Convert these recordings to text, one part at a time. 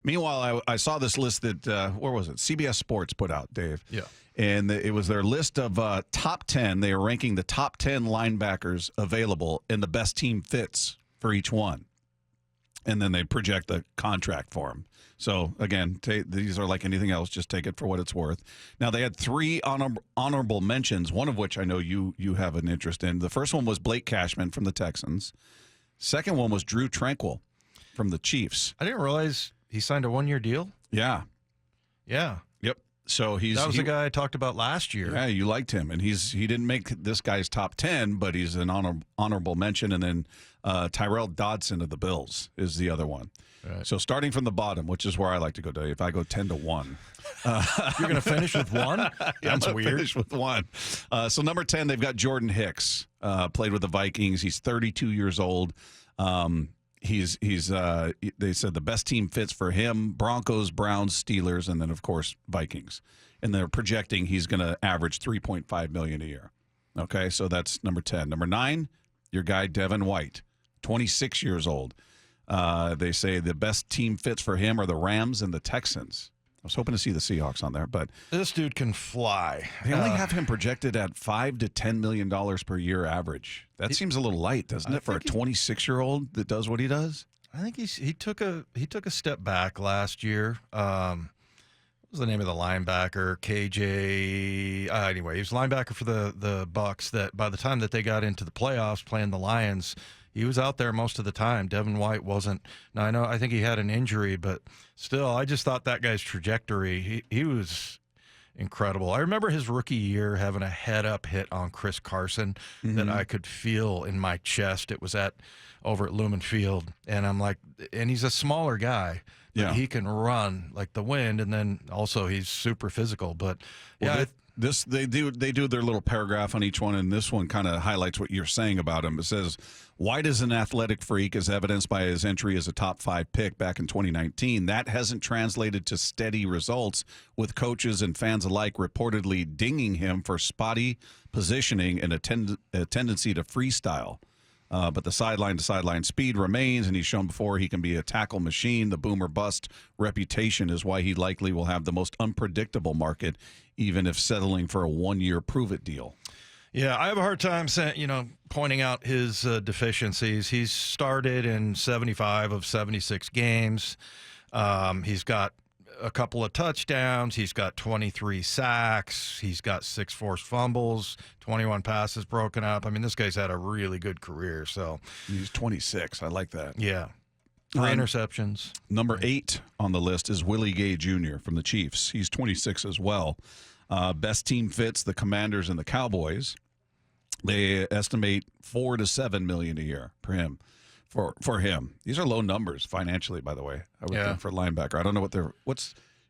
Meanwhile, I saw this list that, where was it? CBS Sports put out, Dave. Yeah. And it was their list of top 10. They are ranking the top 10 linebackers available and the best team fits for each one. And then they project the contract for them. So, again, these are like anything else. Just take it for what it's worth. Now, they had three honorable mentions, one of which I know you have an interest in. The first one was Blake Cashman from the Texans. Second one was Drew Tranquill from the Chiefs. I didn't realize he signed a 1-year deal. Yeah. Yeah. Yep. So that was the guy I talked about last year. Yeah, you liked him, and he didn't make this guy's top 10, but he's an honorable mention. And then Tyrell Dodson of the Bills is the other one. Right. So starting from the bottom, which is where I like to go, Dave. I go 10-1. You're going to finish with one? Yeah, That's weird. Finish with one. So number 10, they've got Jordan Hicks. Played with the Vikings. He's 32 years old. He's they said the best team fits for him: Broncos, Browns, Steelers, and then of course Vikings. And they're projecting he's going to average $3.5 million a year. Okay, so that's number 10. Number 9, your guy Devin White, 26 years old. They say the best team fits for him are the Rams and the Texans. I was hoping to see the Seahawks on there, but this dude can fly. They only have him projected at $5 to $10 million per year average. That seems a little light, doesn't it, for a 26-year-old that does what he does? I think he took a step back last year. What was the name of the linebacker? KJ. Anyway, he was linebacker for the Bucks. That by the time that they got into the playoffs, playing the Lions, he was out there most of the time. Devin White wasn't. Now, I think he had an injury, but still, I just thought that guy's trajectory, he was incredible. I remember his rookie year having a head-up hit on Chris Carson that I could feel in my chest. It was over at Lumen Field, and I'm like, and he's a smaller guy, but he can run like the wind, and then also he's super physical. But, yeah. They do their little paragraph on each one, and this one kind of highlights what you're saying about him. It says, White is an athletic freak, as evidenced by his entry as a top 5 pick back in 2019. That hasn't translated to steady results, with coaches and fans alike reportedly dinging him for spotty positioning and a tendency to freestyle. But the sideline-to-sideline speed remains, and he's shown before he can be a tackle machine. The boomer-bust reputation is why he likely will have the most unpredictable market, even if settling for a 1-year prove-it deal. Yeah, I have a hard time pointing out his deficiencies. He's started in 75 of 76 games. He's got a couple of touchdowns. He's got 23 sacks. He's got 6 forced fumbles, 21 passes broken up. I mean, this guy's had a really good career. So he's 26. I like that. Yeah. 3 interceptions. Number 8 on the list is Willie Gay Jr. from the Chiefs. He's 26 as well. Best team fits the Commanders and the Cowboys. They estimate $4 to $7 million a year for him. For him, these are low numbers financially, by the way. I would think for linebacker. I don't know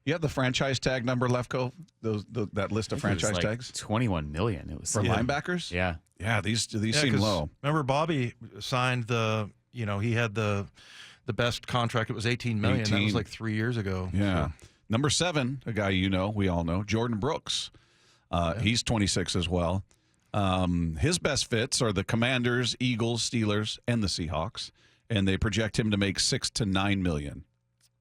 you have the franchise tag number, Lefko? That list of franchise tags. 21 million. It was for linebackers. Yeah. These seem low. Remember, Bobby signed he had the best contract. It was $18 million. That was like 3 years ago. Yeah. So. Number 7, a guy we all know, Jordan Brooks. He's 26 as well. His best fits are the Commanders, Eagles, Steelers, and the Seahawks, and they project him to make $6 to $9 million,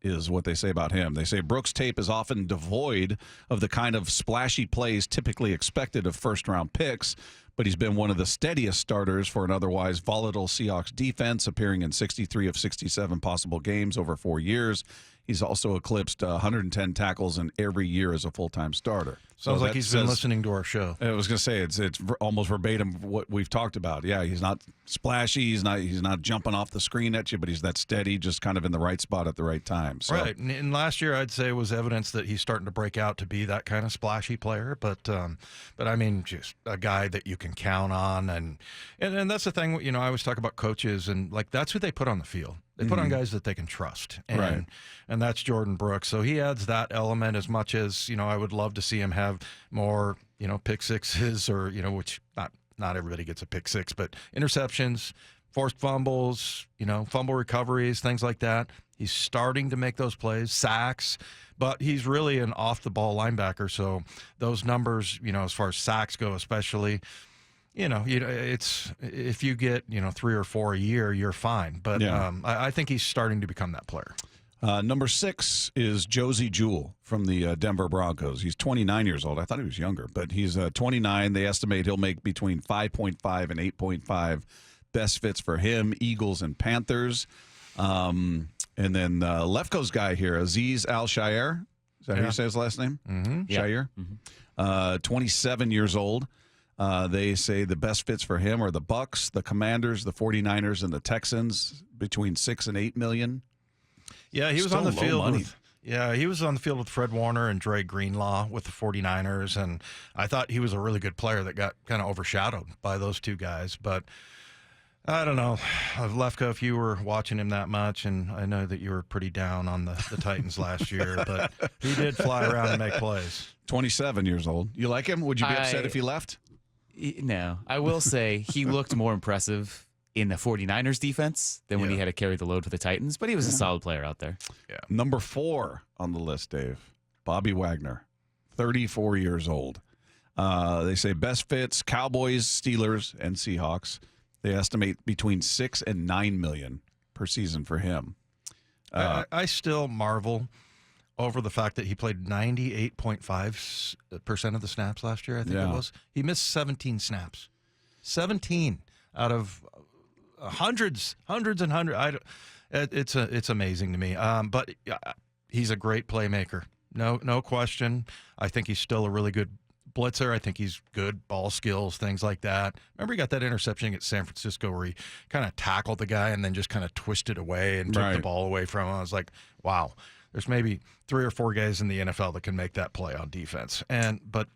is what they say about him. They say Brooks' tape is often devoid of the kind of splashy plays typically expected of first-round picks, but he's been one of the steadiest starters for an otherwise volatile Seahawks defense, appearing in 63 of 67 possible games over 4 years. He's also eclipsed 110 tackles in every year as a full-time starter. Sounds like he's been listening to our show. I was going to say it's almost verbatim what we've talked about. Yeah, he's not splashy. He's not jumping off the screen at you, but he's that steady, just kind of in the right spot at the right time. So. Right. And last year, I'd say was evidence that he's starting to break out to be that kind of splashy player. But I mean, just a guy that you can count on, and that's the thing. I always talk about coaches, and like that's who they put on the field. They put on guys that they can trust, and that's Jordan Brooks. So he adds that element as much as I would love to see him have more pick sixes or which not everybody gets a pick six, but interceptions, forced fumbles, fumble recoveries, things like that. He's starting to make those plays, sacks, but he's really an off the ball linebacker. So those numbers, as far as sacks go, especially. It's if you get 3 or 4 a year, you're fine. But I think he's starting to become that player. Number 6 is Josie Jewell from the Denver Broncos. He's 29 years old. I thought he was younger, but he's 29. They estimate he'll make between 5.5 and 8.5. Best fits for him, Eagles and Panthers. And then Lefko's guy here, Aziz Al-Shaair. Is that how you say his last name? Mm-hmm. Shaair. Mm-hmm. 27 years old. They say the best fits for him are the Bucks, the Commanders, the 49ers, and the Texans, between $6 and $8 million. Yeah, he was Still on the low field money. with he was on the field with Fred Warner and Dre Greenlaw with the 49ers, and I thought he was a really good player that got kind of overshadowed by those two guys. But I don't know, Lefko, if you were watching him that much, and I know that you were pretty down on the Titans last year, but he did fly around and make plays. 27 years old. You like him? Would you be upset if he left? No. I will say he looked more impressive in the 49ers defense than when he had to carry the load for the Titans, but he was a solid player out there. Yeah. Number 4 on the list, Dave, Bobby Wagner, 34 years old. They say best fits, Cowboys, Steelers, and Seahawks. They estimate between $6 and $9 million per season for him. I still marvel over the fact that he played 98.5% of the snaps last year, I think it was. He missed 17 snaps. 17 out of hundreds and hundreds. It's amazing to me. But he's a great playmaker. No question. I think he's still a really good blitzer. I think he's good ball skills, things like that. Remember he got that interception at San Francisco where he kind of tackled the guy and then just kind of twisted away and took the ball away from him. I was like, wow, there's maybe 3 or 4 guys in the NFL that can make that play on defense. But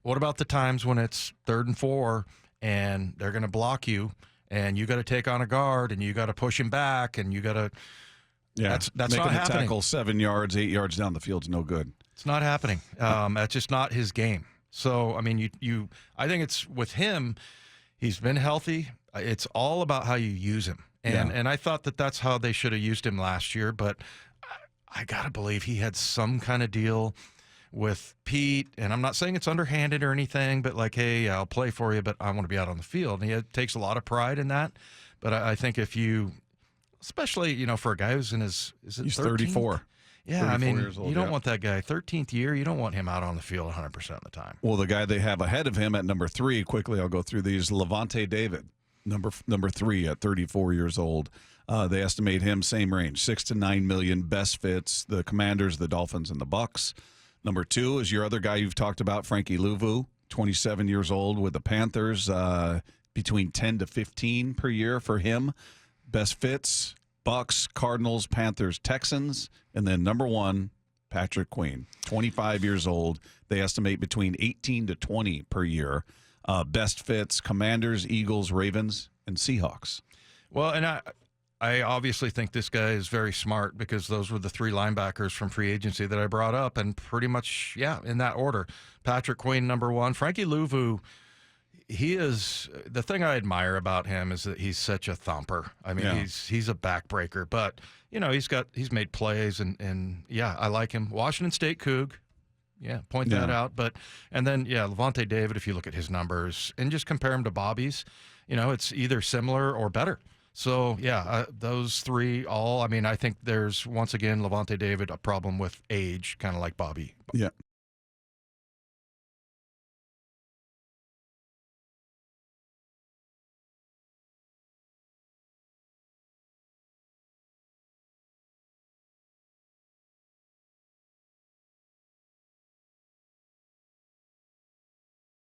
what about the times when it's 3rd and 4 and they're going to block you and you got to take on a guard and you got to push him back and you got to that's not happening. Making a tackle 7 yards, 8 yards down the field is no good. It's not happening. That's just not his game. So, I mean, I think it's with him, he's been healthy. It's all about how you use him. And I thought that's how they should have used him last year, but I got to believe he had some kind of deal with Pete, and I'm not saying it's underhanded or anything, but like, hey, I'll play for you, but I want to be out on the field. And he takes a lot of pride in that. But I think if you, especially, for a guy who's in his, is it He's 13th? 34. Yeah, I mean, years old, you don't want that guy 13th year. You don't want him out on the field 100% of the time. Well, the guy they have ahead of him at number 3, quickly I'll go through these, Levante David, number 3 at 34 years old. They estimate him same range, $6 to $9 million. Best fits the Commanders, the Dolphins, and the Bucks. Number 2 is your other guy you've talked about, Frankie Louvu, 27 years old with the Panthers, between 10 to 15 per year for him. Best fits, Bucks, Cardinals, Panthers, Texans, and then number 1, Patrick Queen, 25 years old. They estimate between 18 to 20 per year. Best fits, Commanders, Eagles, Ravens, and Seahawks. Well, and I obviously think this guy is very smart because those were the 3 linebackers from free agency that I brought up, and pretty much, in that order. Patrick Queen, number 1. Frankie Louvu, he is, the thing I admire about him is that he's such a thumper. I mean, he's a backbreaker, but, he's made plays, and I like him. Washington State Coug. Yeah, point that out. And then, Levante David, if you look at his numbers and just compare him to Bobby's, it's either similar or better. So, those 3 all, I mean, I think there's, once again, Levante David, a problem with age, kind of like Bobby. Yeah.